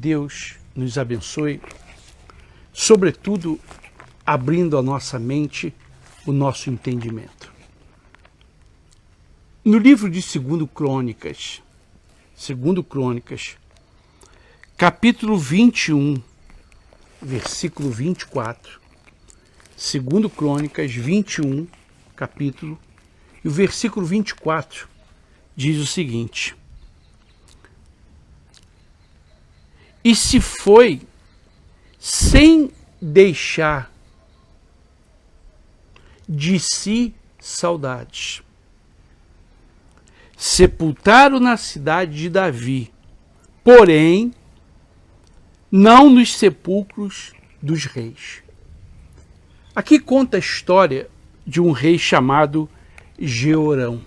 Deus nos abençoe, sobretudo abrindo a nossa mente, o nosso entendimento. No livro de 2 Crônicas, capítulo 21, versículo 24, 2 Crônicas 21, capítulo, e o versículo 24 diz o seguinte: e se foi sem deixar de si saudades. Sepultaram na cidade de Davi, porém, não nos sepulcros dos reis. Aqui conta a história de um rei chamado Jeorão.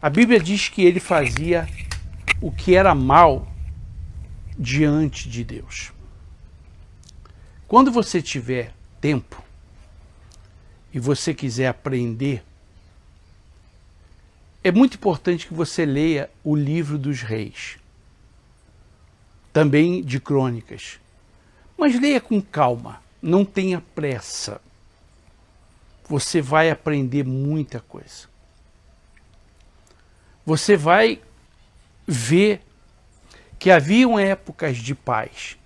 A Bíblia diz que ele fazia o que era mal diante de Deus. Quando você tiver tempo e você quiser aprender, é muito importante que você leia o livro dos reis, também de crônicas, mas leia com calma, não tenha pressa. Você vai aprender muita coisa. Você vai ver que haviam épocas de paz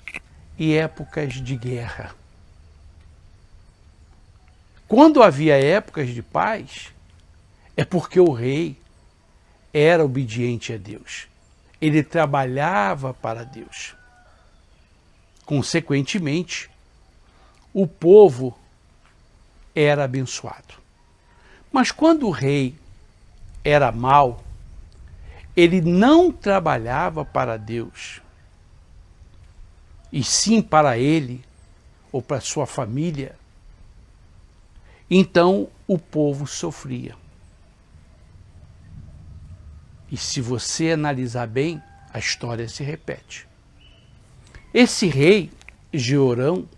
e épocas de guerra. Quando havia épocas de paz, é porque o rei era obediente a Deus. Ele trabalhava para Deus. Consequentemente, o povo era abençoado. Mas quando o rei era mau, ele não trabalhava para Deus, e sim para ele ou para sua família. Então o povo sofria. E se você analisar bem, a história se repete. Esse rei, Jeorão,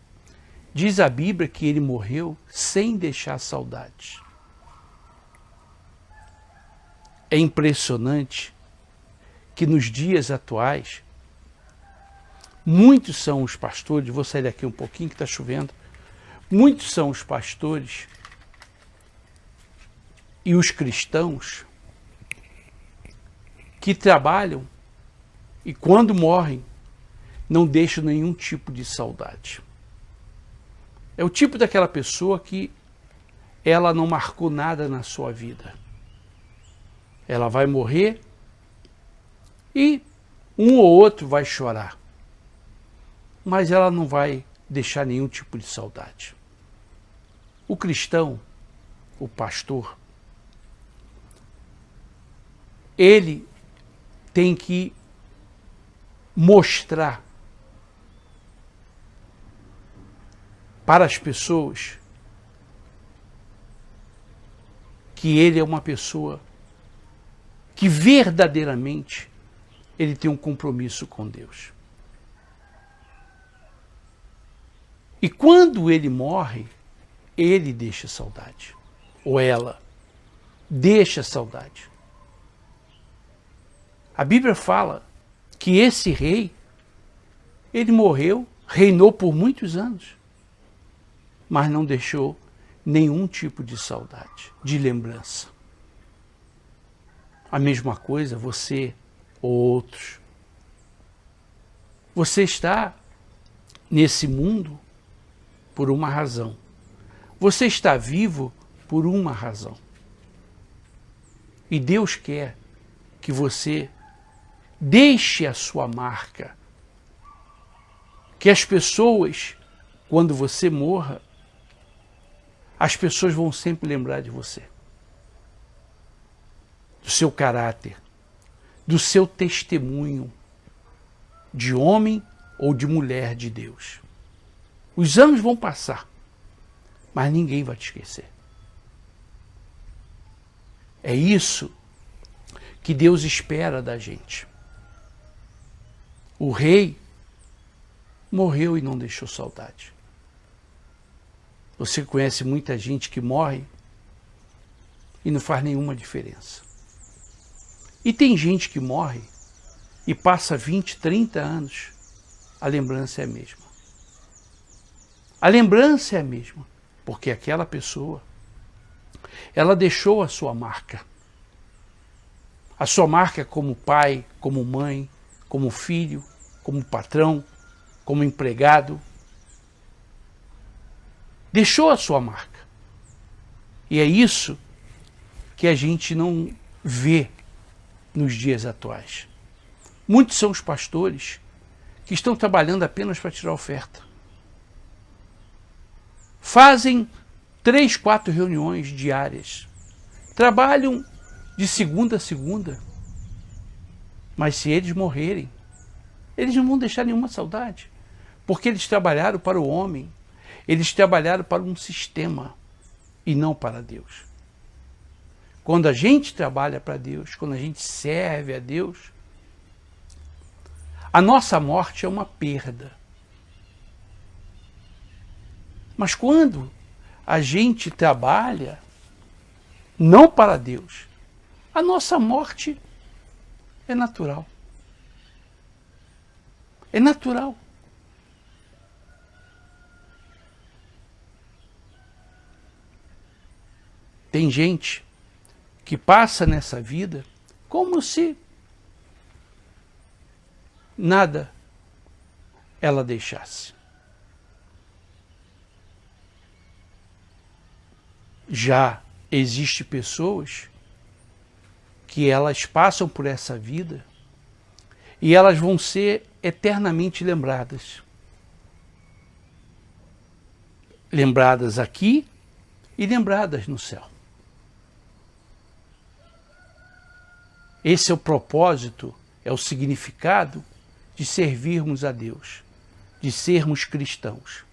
diz a Bíblia que ele morreu sem deixar saudades. É impressionante que nos dias atuais, muitos são os pastores, vou sair daqui um pouquinho que está chovendo, muitos são os pastores e os cristãos que trabalham e quando morrem não deixam nenhum tipo de saudade. É o tipo daquela pessoa que ela não marcou nada na sua vida. Ela vai morrer e um ou outro vai chorar, mas ela não vai deixar nenhum tipo de saudade. O cristão, o pastor, ele tem que mostrar para as pessoas que ele é uma pessoa que verdadeiramente ele tem um compromisso com Deus. E quando ele morre, ele deixa saudade, ou ela deixa saudade. A Bíblia fala que esse rei, ele morreu, reinou por muitos anos, mas não deixou nenhum tipo de saudade, de lembrança. A mesma coisa você ou outros. Você está nesse mundo por uma razão. Você está vivo por uma razão. E Deus quer que você deixe a sua marca. Que as pessoas, quando você morra, as pessoas vão sempre lembrar de você. Do seu caráter, do seu testemunho de homem ou de mulher de Deus. Os anos vão passar, mas ninguém vai te esquecer. É isso que Deus espera da gente. O rei morreu e não deixou saudade. Você conhece muita gente que morre e não faz nenhuma diferença. E tem gente que morre e passa 20, 30 anos a lembrança é a mesma. A lembrança é a mesma, porque aquela pessoa, ela deixou a sua marca. A sua marca como pai, como mãe, como filho, como patrão, como empregado. Deixou a sua marca. E é isso que a gente não vê nos dias atuais. Muitos são os pastores que estão trabalhando apenas para tirar oferta. Fazem 3, 4 reuniões diárias. Trabalham de segunda a segunda. Mas se eles morrerem, eles não vão deixar nenhuma saudade. Porque eles trabalharam para o homem. Eles trabalharam para um sistema e não para Deus. Quando a gente trabalha para Deus, quando a gente serve a Deus, a nossa morte é uma perda. Mas quando a gente trabalha não para Deus, a nossa morte é natural. É natural. Tem gente que passa nessa vida como se nada ela deixasse. Já existem pessoas que elas passam por essa vida e elas vão ser eternamente lembradas. Lembradas aqui e lembradas no céu. Esse é o propósito, é o significado de servirmos a Deus, de sermos cristãos.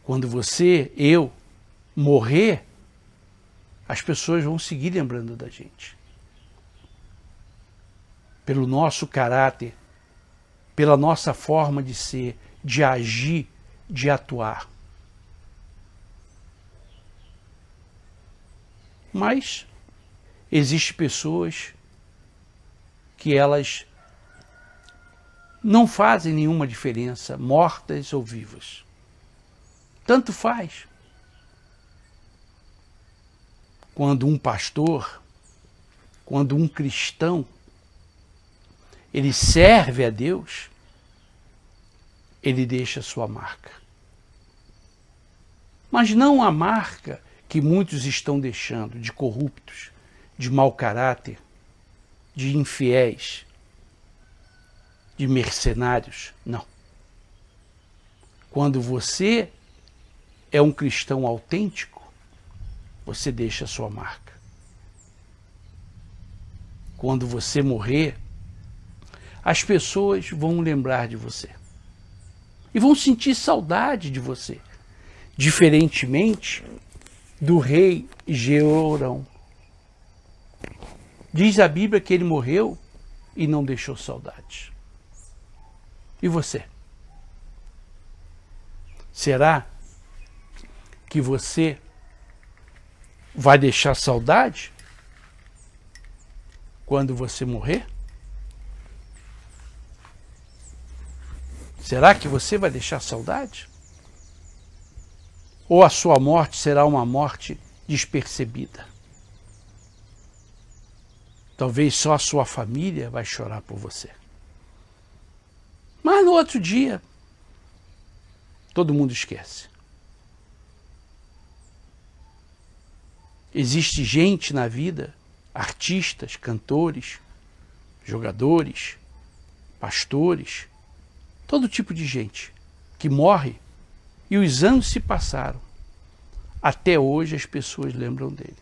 Quando você, eu, morrer, as pessoas vão seguir lembrando da gente. Pelo nosso caráter, pela nossa forma de ser, de agir, de atuar. Mas existem pessoas que elas não fazem nenhuma diferença, mortas ou vivas. Tanto faz. Quando um pastor, quando um cristão, ele serve a Deus, ele deixa a sua marca. Mas não a marca que muitos estão deixando, de corruptos, de mau caráter, de infiéis, de mercenários. Não. Quando você é um cristão autêntico, você deixa a sua marca. Quando você morrer, as pessoas vão lembrar de você. E vão sentir saudade de você. Diferentemente do rei Jeorão. Diz a Bíblia que ele morreu e não deixou saudade. E você? Será que você vai deixar saudade quando você morrer? Será que você vai deixar saudade? Ou a sua morte será uma morte despercebida? Talvez só a sua família vai chorar por você. Mas no outro dia, todo mundo esquece. Existe gente na vida, artistas, cantores, jogadores, pastores, todo tipo de gente que morre e os anos se passaram. Até hoje as pessoas lembram dele.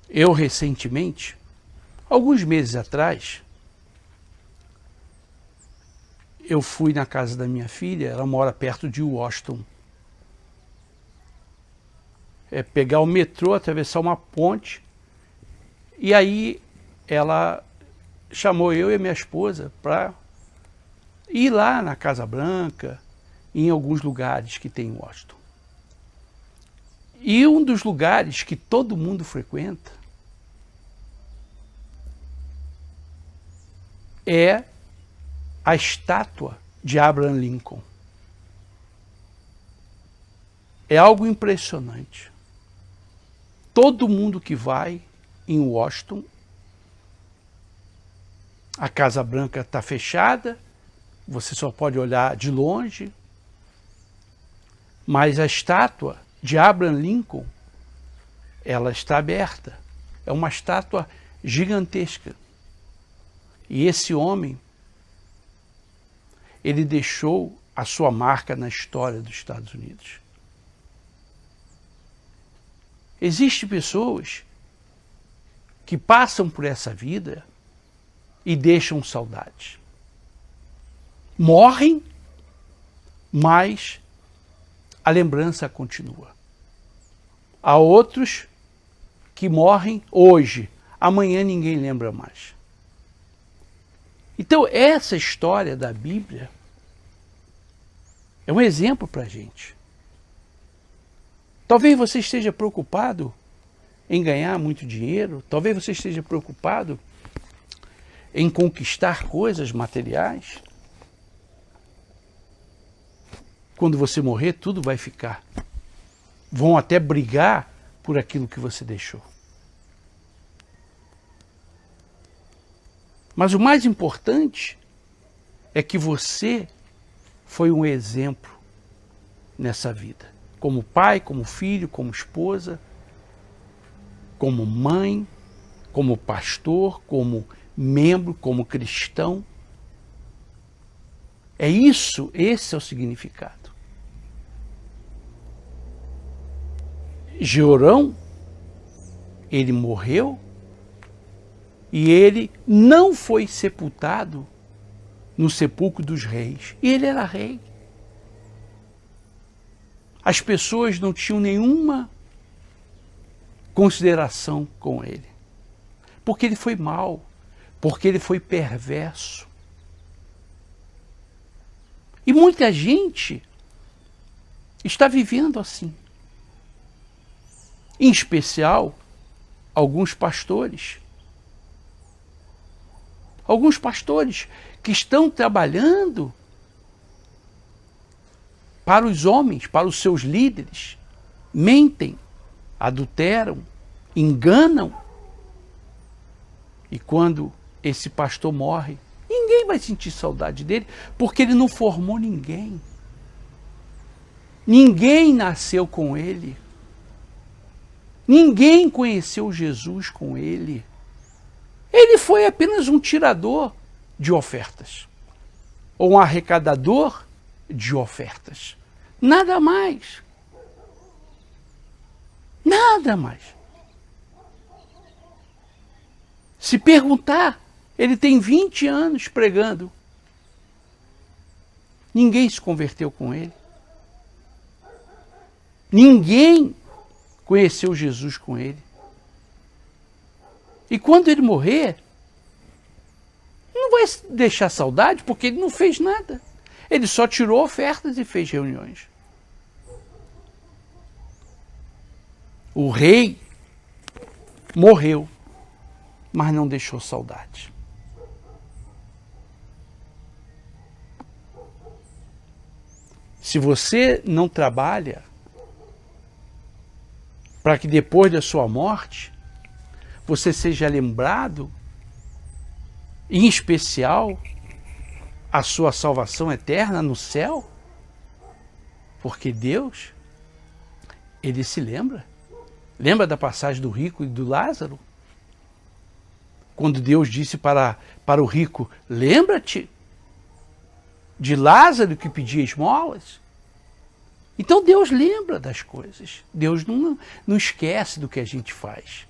Eu recentemente, alguns meses atrás, eu fui na casa da minha filha, ela mora perto de Washington. Pegar o metrô, atravessar uma ponte, e aí ela chamou eu e a minha esposa para ir lá na Casa Branca, em alguns lugares que tem em Washington. E um dos lugares que todo mundo frequenta é a estátua de Abraham Lincoln. É algo impressionante. Todo mundo que vai em Washington, a Casa Branca está fechada, você só pode olhar de longe, mas a estátua de Abraham Lincoln, ela está aberta. É uma estátua gigantesca. E esse homem, ele deixou a sua marca na história dos Estados Unidos. Existem pessoas que passam por essa vida e deixam saudade. Morrem, mas a lembrança continua. Há outros que morrem hoje, amanhã ninguém lembra mais. Então, essa história da Bíblia é um exemplo para a gente. Talvez você esteja preocupado em ganhar muito dinheiro, talvez você esteja preocupado em conquistar coisas materiais. Quando você morrer, tudo vai ficar. Vão até brigar por aquilo que você deixou. Mas o mais importante é que você foi um exemplo nessa vida. Como pai, como filho, como esposa, como mãe, como pastor, como membro, como cristão. É isso, esse é o significado. Jeorão, ele morreu e ele não foi sepultado no sepulcro dos reis. E ele era rei. As pessoas não tinham nenhuma consideração com ele. Porque ele foi mau, porque ele foi perverso. E muita gente está vivendo assim. Em especial, alguns pastores. Alguns pastores que estão trabalhando para os homens, para os seus líderes, mentem, adulteram, enganam. E quando esse pastor morre, ninguém vai sentir saudade dele, porque ele não formou ninguém. Ninguém nasceu com ele. Ninguém conheceu Jesus com ele. Ele foi apenas um tirador de ofertas, ou um arrecadador de ofertas. Nada mais. Nada mais. Se perguntar, ele tem 20 anos pregando. Ninguém se converteu com ele. Ninguém conheceu Jesus com ele. E quando ele morrer, não vai deixar saudade, porque ele não fez nada. Ele só tirou ofertas e fez reuniões. O rei morreu, mas não deixou saudade. Se você não trabalha para que depois da sua morte você seja lembrado, em especial a sua salvação eterna no céu, porque Deus, ele se lembra. Lembra da passagem do rico e do Lázaro? Quando Deus disse para o rico, lembra-te de Lázaro que pedia esmolas? Então Deus lembra das coisas. Deus não esquece do que a gente faz.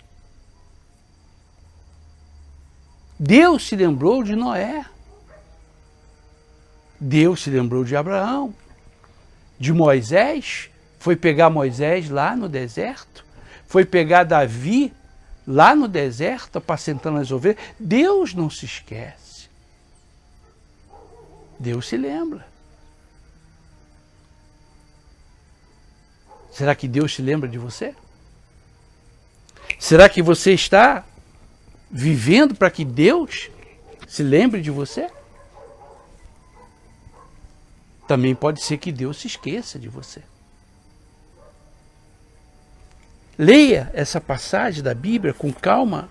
Deus se lembrou de Noé. Deus se lembrou de Abraão, de Moisés. Foi pegar Moisés lá no deserto. Foi pegar Davi lá no deserto, apacentando as ovelhas. Deus não se esquece. Deus se lembra. Será que Deus se lembra de você? Será que você está vivendo para que Deus se lembre de você. Também pode ser que Deus se esqueça de você. Leia essa passagem da Bíblia com calma.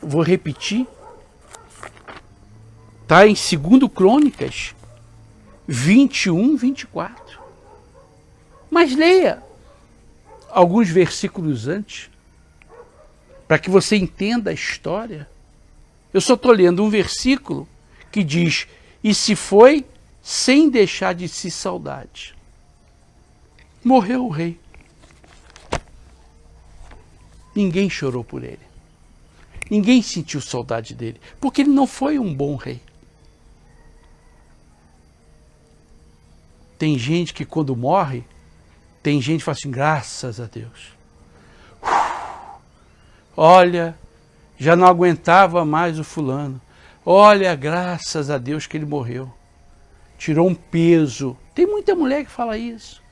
Vou repetir. Está em 2 Crônicas 21, 24. Mas leia alguns versículos antes, para que você entenda a história. Eu só estou lendo um versículo que diz: e se foi sem deixar de si saudade. Morreu o rei. Ninguém chorou por ele. Ninguém sentiu saudade dele, porque ele não foi um bom rei. Tem gente que quando morre, tem gente que fala assim, graças a Deus. Olha, já não aguentava mais o fulano. Olha, graças a Deus que ele morreu. Tirou um peso. Tem muita mulher que fala isso.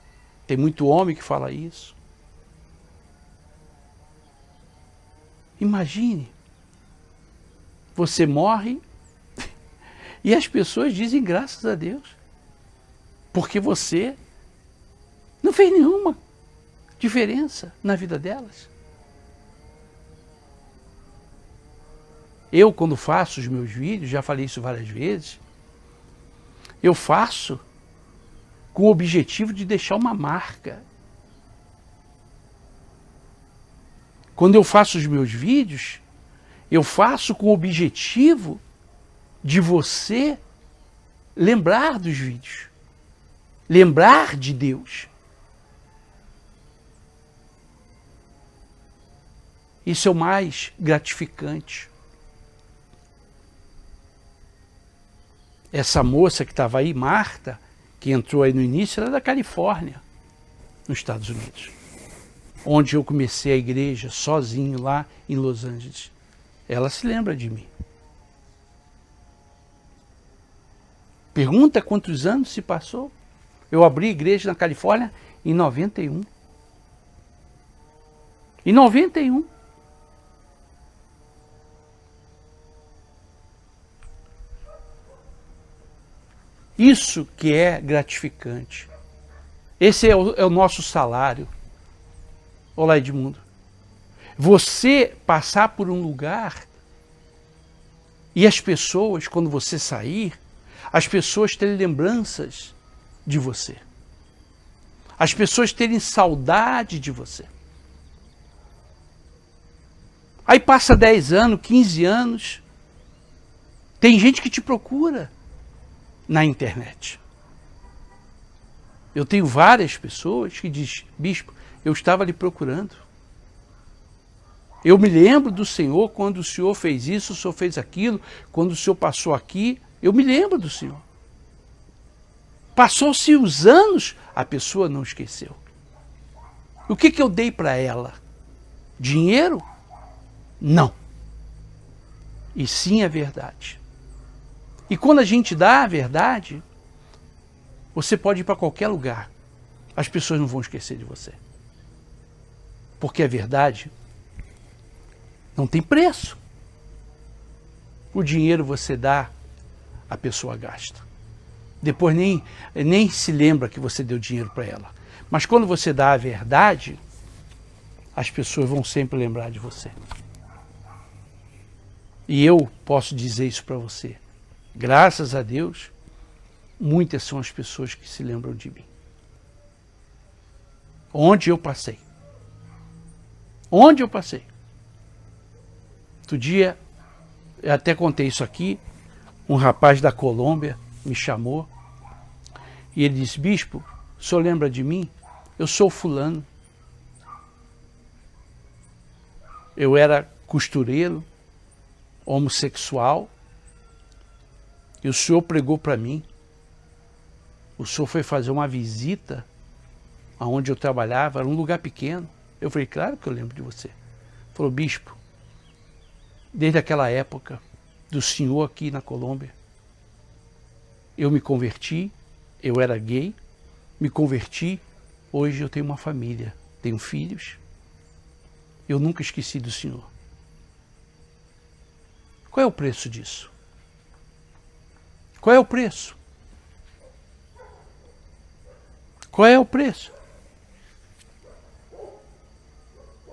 Tem muito homem que fala isso. Imagine. Você morre e as pessoas dizem graças a Deus. Porque você não fez nenhuma diferença na vida delas. Eu, quando faço os meus vídeos, já falei isso várias vezes, eu faço com o objetivo de deixar uma marca. Quando eu faço os meus vídeos, eu faço com o objetivo de você lembrar dos vídeos, lembrar de Deus. Isso é o mais gratificante. Essa moça que estava aí, Marta, que entrou aí no início, ela é da Califórnia, nos Estados Unidos, onde eu comecei a igreja sozinho lá em Los Angeles. Ela se lembra de mim. Pergunta quantos anos se passou. Eu abri igreja na Califórnia em 91. Em 91. Isso que é gratificante. Esse é o nosso salário. Olá, Edmundo. Você passar por um lugar e as pessoas, quando você sair, as pessoas terem lembranças de você. As pessoas terem saudade de você. Aí passa 10 anos, 15 anos, tem gente que te procura na internet. Eu tenho várias pessoas que dizem, bispo, eu estava lhe procurando. Eu me lembro do Senhor quando o Senhor fez isso, o Senhor fez aquilo, quando o Senhor passou aqui, eu me lembro do Senhor. Passou-se os anos, a pessoa não esqueceu. O que eu dei para ela? Dinheiro? Não. E sim a verdade. E quando a gente dá a verdade, você pode ir para qualquer lugar. As pessoas não vão esquecer de você. Porque a verdade não tem preço. O dinheiro você dá, a pessoa gasta. Depois nem se lembra que você deu dinheiro para ela. Mas quando você dá a verdade, as pessoas vão sempre lembrar de você. E eu posso dizer isso para você. Graças a Deus, muitas são as pessoas que se lembram de mim. Onde eu passei. Onde eu passei. Outro dia, eu até contei isso aqui, um rapaz da Colômbia me chamou e ele disse, bispo, o senhor lembra de mim? Eu sou fulano. Eu era costureiro, homossexual, e o senhor pregou para mim. O senhor foi fazer uma visita aonde eu trabalhava, era um lugar pequeno. Eu falei, claro que eu lembro de você. Ele falou, bispo, desde aquela época do senhor aqui na Colômbia, eu me converti, eu era gay, me converti, hoje eu tenho uma família, tenho filhos, eu nunca esqueci do senhor. Qual é o preço disso? Qual é o preço? Qual é o preço?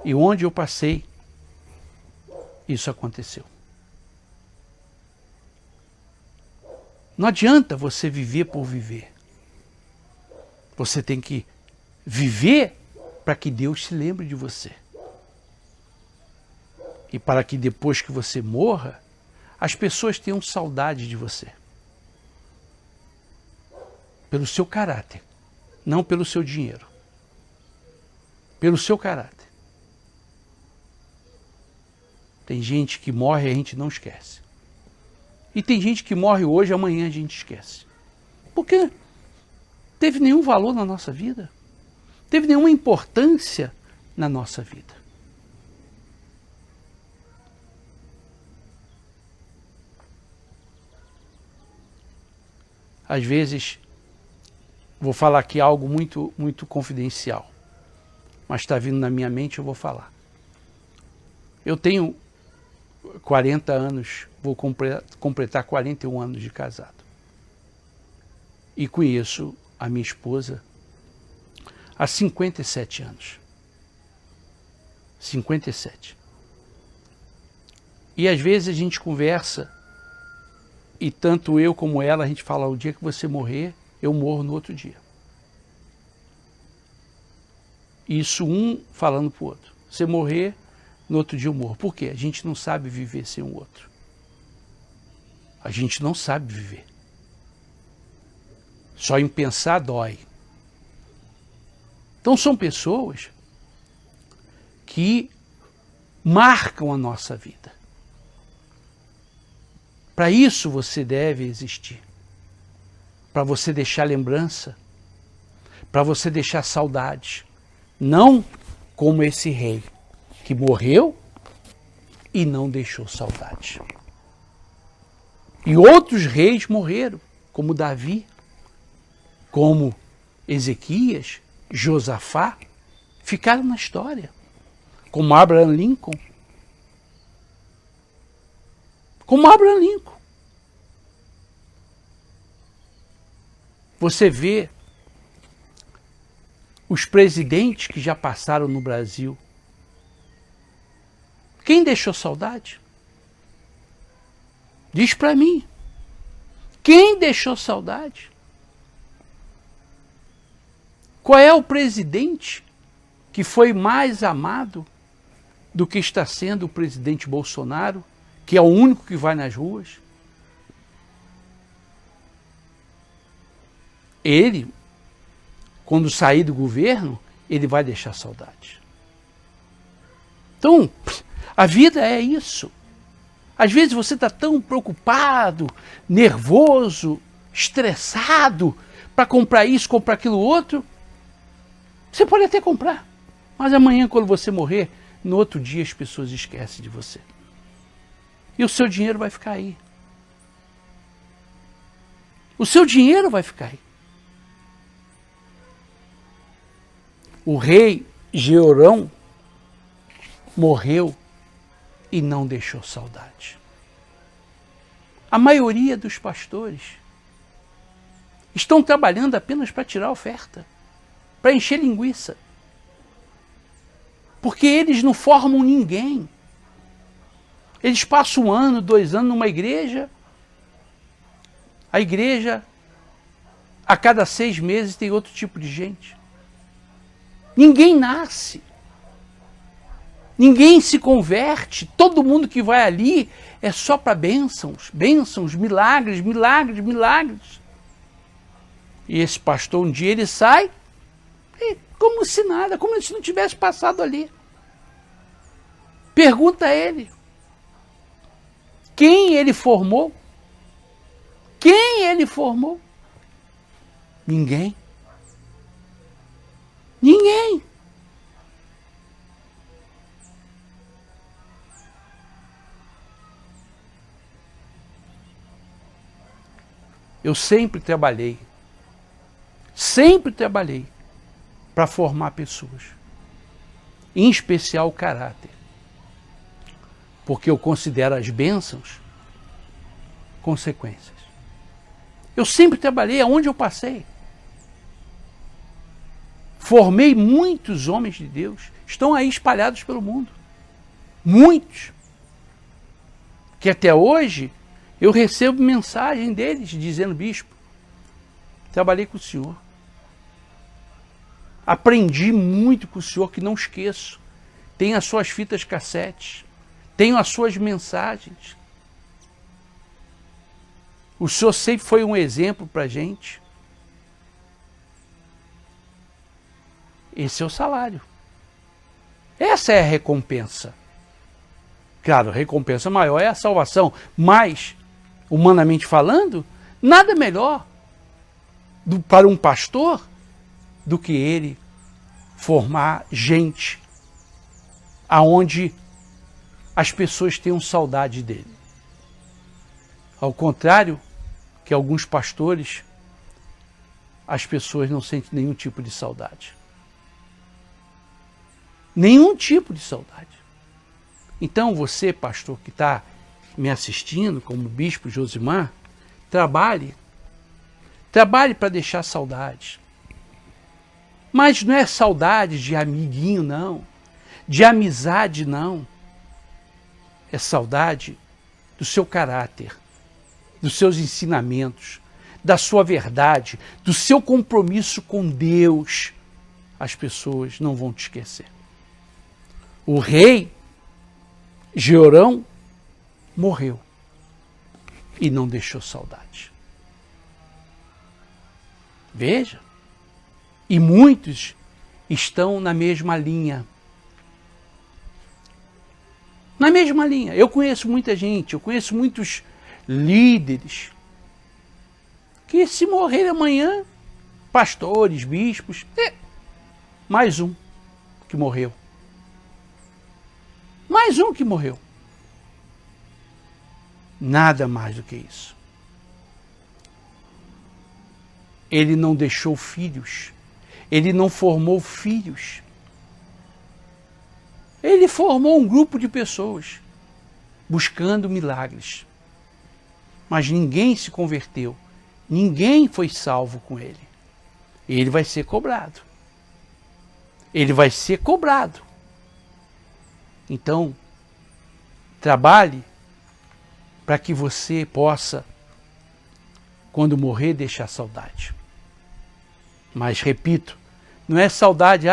E onde eu passei, isso aconteceu. Não adianta você viver por viver. Você tem que viver para que Deus se lembre de você. E para que depois que você morra, as pessoas tenham saudade de você. Pelo seu caráter, não pelo seu dinheiro. Pelo seu caráter. Tem gente que morre e a gente não esquece. E tem gente que morre hoje, amanhã a gente esquece. Porque teve nenhum valor na nossa vida. Teve nenhuma importância na nossa vida. Às vezes, vou falar aqui algo muito confidencial, mas está vindo na minha mente, eu vou falar. Eu tenho 40 anos, vou completar 41 anos de casado. E conheço a minha esposa há 57 anos. 57. E às vezes a gente conversa, e tanto eu como ela, a gente fala, o dia que você morrer, eu morro no outro dia. Isso um falando para o outro. Você morrer, no outro dia eu morro. Por quê? A gente não sabe viver sem o outro. A gente não sabe viver. Só em pensar dói. Então são pessoas que marcam a nossa vida. Para isso você deve existir. Para você deixar lembrança. Para você deixar saudade. Não como esse rei que morreu e não deixou saudade. E outros reis morreram, como Davi, como Ezequias, Josafá, ficaram na história, como Abraham Lincoln. Como Abraham Lincoln. Você vê os presidentes que já passaram no Brasil. Quem deixou saudade? Diz para mim. Quem deixou saudade? Qual é o presidente que foi mais amado do que está sendo o presidente Bolsonaro, que é o único que vai nas ruas? Ele, quando sair do governo, ele vai deixar saudade. Então, a vida é isso. Às vezes você está tão preocupado, nervoso, estressado para comprar isso, comprar aquilo outro. Você pode até comprar, mas amanhã, quando você morrer, no outro dia as pessoas esquecem de você. E o seu dinheiro vai ficar aí. O seu dinheiro vai ficar aí. O rei Jeorão morreu e não deixou saudade. A maioria dos pastores estão trabalhando apenas para tirar oferta, para encher linguiça. Porque eles não formam ninguém. Eles passam 1 ano, 2 anos numa igreja. A igreja, a cada 6 meses, tem outro tipo de gente. Ninguém nasce. Ninguém se converte. Todo mundo que vai ali é só para bênçãos, bênçãos, milagres, milagres, milagres. E esse pastor, um dia ele sai, como se nada, como se não tivesse passado ali. Pergunta a ele. Quem ele formou? Quem ele formou? Ninguém. Ninguém. Eu sempre trabalhei para formar pessoas, em especial o caráter, porque eu considero as bênçãos consequências. Eu sempre trabalhei aonde eu passei. Formei muitos homens de Deus. Estão aí espalhados pelo mundo. Muitos. Que até hoje eu recebo mensagem deles dizendo: bispo, trabalhei com o senhor. Aprendi muito com o senhor, que não esqueço. Tenho as suas fitas cassetes. Tenho as suas mensagens. O senhor sempre foi um exemplo para a gente. Esse é o salário. Essa é a recompensa. Claro, a recompensa maior é a salvação, mas, humanamente falando, nada melhor para um pastor do que ele formar gente aonde as pessoas tenham saudade dele. Ao contrário que alguns pastores, as pessoas não sentem nenhum tipo de saudade. Nenhum tipo de saudade. Então você, pastor, que está me assistindo, como bispo Josimar, trabalhe. Trabalhe para deixar saudade. Mas não é saudade de amiguinho, não. De amizade, não. É saudade do seu caráter, dos seus ensinamentos, da sua verdade, do seu compromisso com Deus. As pessoas não vão te esquecer. O rei Jeorão morreu e não deixou saudade. Veja. E muitos estão na mesma linha. Na mesma linha. Eu conheço muita gente, eu conheço muitos líderes que, se morrerem amanhã, pastores, bispos, mais um que morreu. Mais um que morreu. Nada mais do que isso. Ele não deixou filhos. Ele não formou filhos. Ele formou um grupo de pessoas buscando milagres. Mas ninguém se converteu. Ninguém foi salvo com ele. Ele vai ser cobrado. Ele vai ser cobrado. Então, trabalhe para que você possa, quando morrer, deixar saudade. Mas, repito, não é saudade,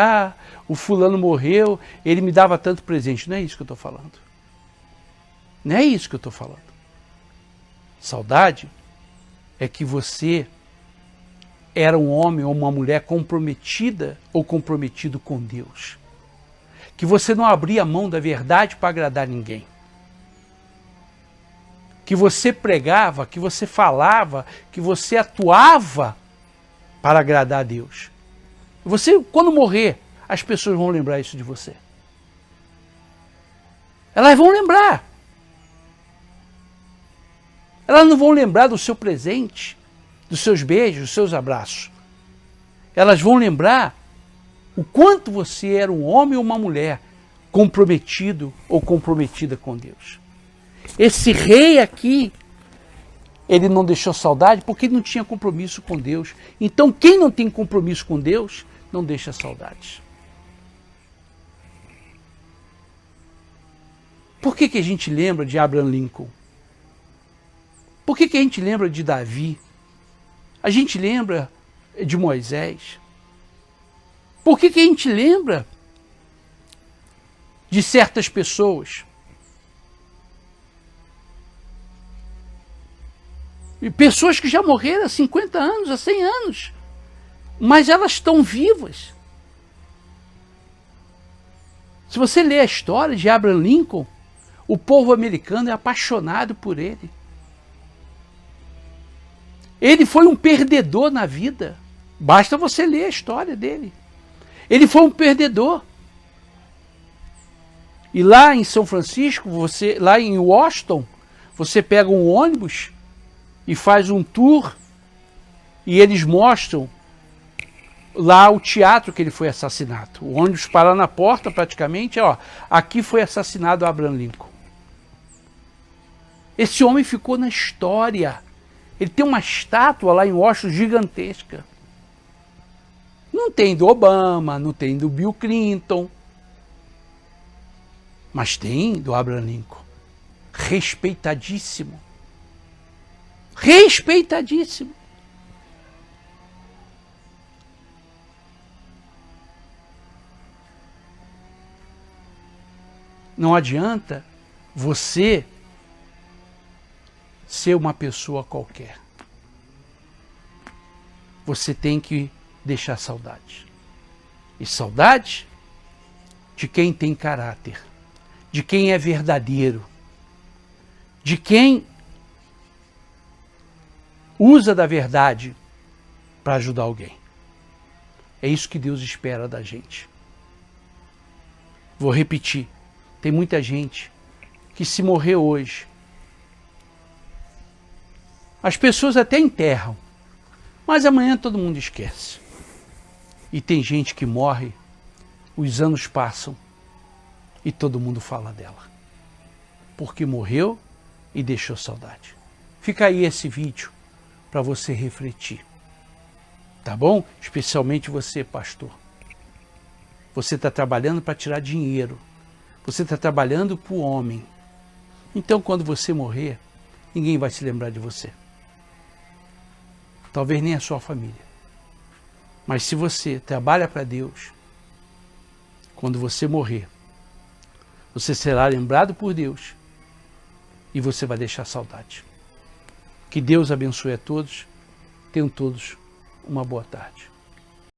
o fulano morreu, ele me dava tanto presente. Não é isso que eu estou falando. Não é isso que eu estou falando. Saudade é que você era um homem ou uma mulher comprometida ou comprometido com Deus. Que você não abria mão da verdade para agradar ninguém. Que você pregava, que você falava, que você atuava para agradar a Deus. Você, quando morrer, as pessoas vão lembrar isso de você. Elas vão lembrar. Elas não vão lembrar do seu presente, dos seus beijos, dos seus abraços. Elas vão lembrar o quanto você era um homem ou uma mulher comprometido ou comprometida com Deus. Esse rei aqui, ele não deixou saudade porque ele não tinha compromisso com Deus. Então, quem não tem compromisso com Deus, não deixa saudades. Por que a gente lembra de Abraham Lincoln? Por que a gente lembra de Davi? A gente lembra de Moisés? Por que a gente lembra de certas pessoas? E pessoas que já morreram há 50 anos, há 100 anos. Mas elas estão vivas. Se você ler a história de Abraham Lincoln, o povo americano é apaixonado por ele. Ele foi um perdedor na vida. Basta você ler a história dele. Ele foi um perdedor. E lá em São Francisco, lá em Washington, você pega um ônibus e faz um tour e eles mostram lá o teatro que ele foi assassinado. O ônibus para na porta praticamente, aqui foi assassinado Abraham Lincoln. Esse homem ficou na história. Ele tem uma estátua lá em Washington gigantesca. Não tem do Obama, não tem do Bill Clinton, mas tem do Abraham Lincoln. Respeitadíssimo. Respeitadíssimo. Não adianta você ser uma pessoa qualquer. Você tem que deixar saudade. E saudade de quem tem caráter, de quem é verdadeiro, de quem usa da verdade para ajudar alguém. É isso que Deus espera da gente. Vou repetir. Tem muita gente que se morrer hoje, as pessoas até enterram, mas amanhã todo mundo esquece. E tem gente que morre, os anos passam e todo mundo fala dela. Porque morreu e deixou saudade. Fica aí esse vídeo para você refletir. Tá bom? Especialmente você, pastor. Você está trabalhando para tirar dinheiro. Você está trabalhando para o homem. Então, quando você morrer, ninguém vai se lembrar de você. Talvez nem a sua família. Mas se você trabalha para Deus, quando você morrer, você será lembrado por Deus e você vai deixar saudade. Que Deus abençoe a todos. Tenham todos uma boa tarde.